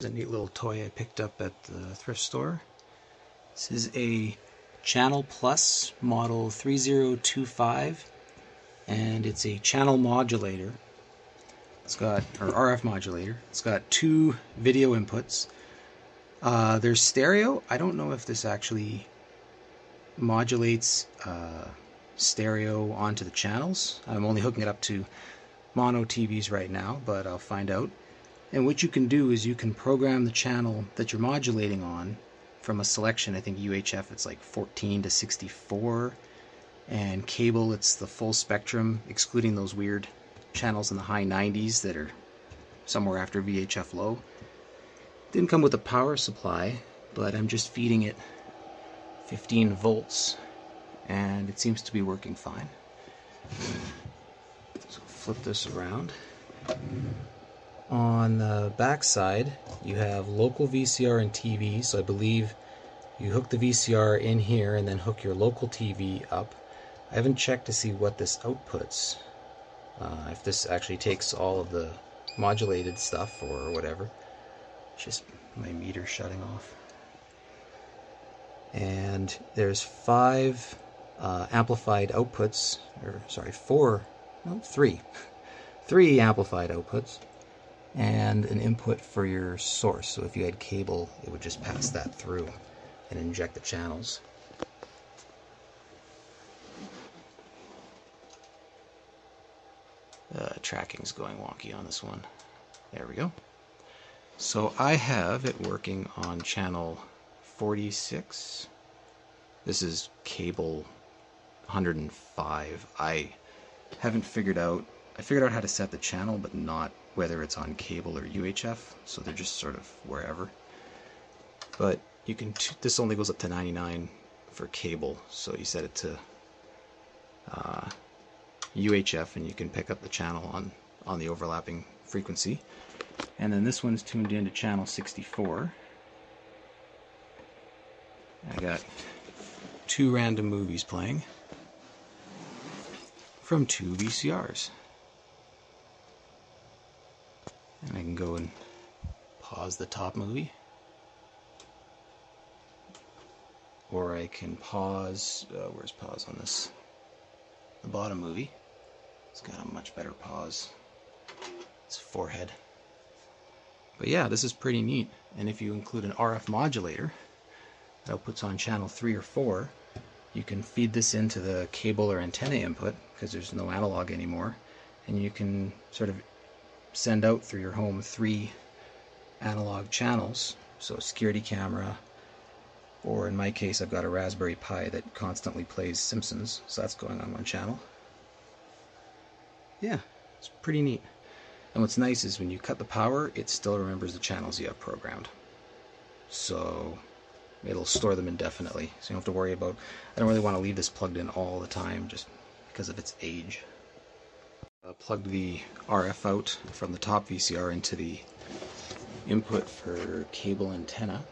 A neat little toy I picked up at the thrift store. This is a Channel Plus model 3025, and it's a channel modulator. It's got, or RF modulator. It's got two video inputs. There's stereo. I don't know if this actually modulates stereo onto the channels. I'm only hooking it up to mono TVs right now, but I'll find out. And what you can do is you can program the channel that you're modulating on from a selection. I think UHF it's like 14 to 64, and cable it's the full spectrum, excluding those weird channels in the high 90s that are somewhere after VHF low. Didn't come with a power supply, but I'm just feeding it 15 volts and it seems to be working fine. So flip this around. On the back side, you have local VCR and TV, so I believe you hook the VCR in here and then hook your local TV up. I haven't checked to see what this outputs, if this actually takes all of the modulated stuff or whatever. It's just my meter shutting off. And there's three amplified outputs, and an input for your source. So if you had cable, it would just pass that through and inject the channels. Tracking's going wonky on this one. There we go. So I have it working on channel 46. This is cable 105. I figured out how to set the channel, but not whether it's on cable or UHF, so they're just sort of wherever. But you can, this only goes up to 99 for cable, so you set it to UHF and you can pick up the channel on the overlapping frequency. And then this one's tuned into channel 64. I got two random movies playing from two VCRs. And I can go and pause the top movie, or I can pause, where's pause on this? The bottom movie. It's got a much better pause. It's forehead. But yeah, this is pretty neat. And if you include an RF modulator that outputs on channel 3 or 4, you can feed this into the cable or antenna input, because there's no analog anymore, and you can sort of send out through your home 3 analog channels. So a security camera, or in my case I've got a Raspberry Pi that constantly plays Simpsons, so that's going on one channel. Yeah, it's pretty neat. And what's nice is when you cut the power, it still remembers the channels you have programmed. So it'll store them indefinitely, so you don't have to worry about, I don't really want to leave this plugged in all the time just because of its age. Plugged the RF out from the top VCR into the input for cable antenna,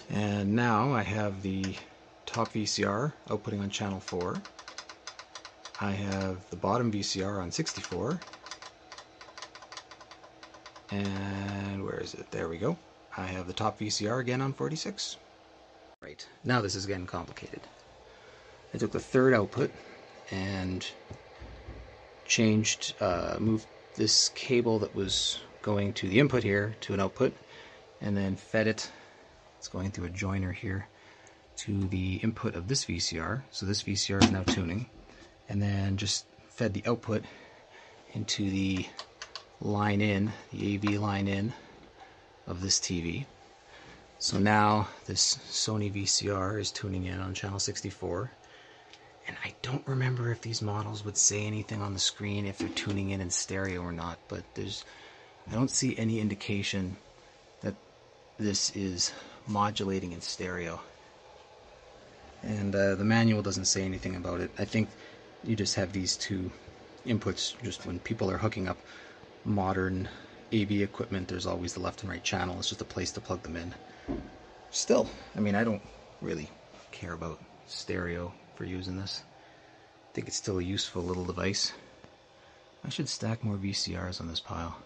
and now I have the top VCR outputting on channel 4. I have the bottom VCR on 64, and where is it? There we go. I have the top VCR again on 46. Right, now this is getting complicated. I took the third output and moved this cable that was going to the input here to an output, and then fed it, it's going through a joiner here, to the input of this VCR. So this VCR is now tuning, and then just fed the output into the line in, the AV line in of this TV. So now this Sony VCR is tuning in on channel 64. And I don't remember if these models would say anything on the screen if they're tuning in stereo or not, but I don't see any indication that this is modulating in stereo. And the manual doesn't say anything about it. I think you just have these two inputs. Just when people are hooking up modern AV equipment, there's always the left and right channel. It's just a place to plug them in. Still, I mean, I don't really care about stereo for using this. I think it's still a useful little device. I should stack more VCRs on this pile.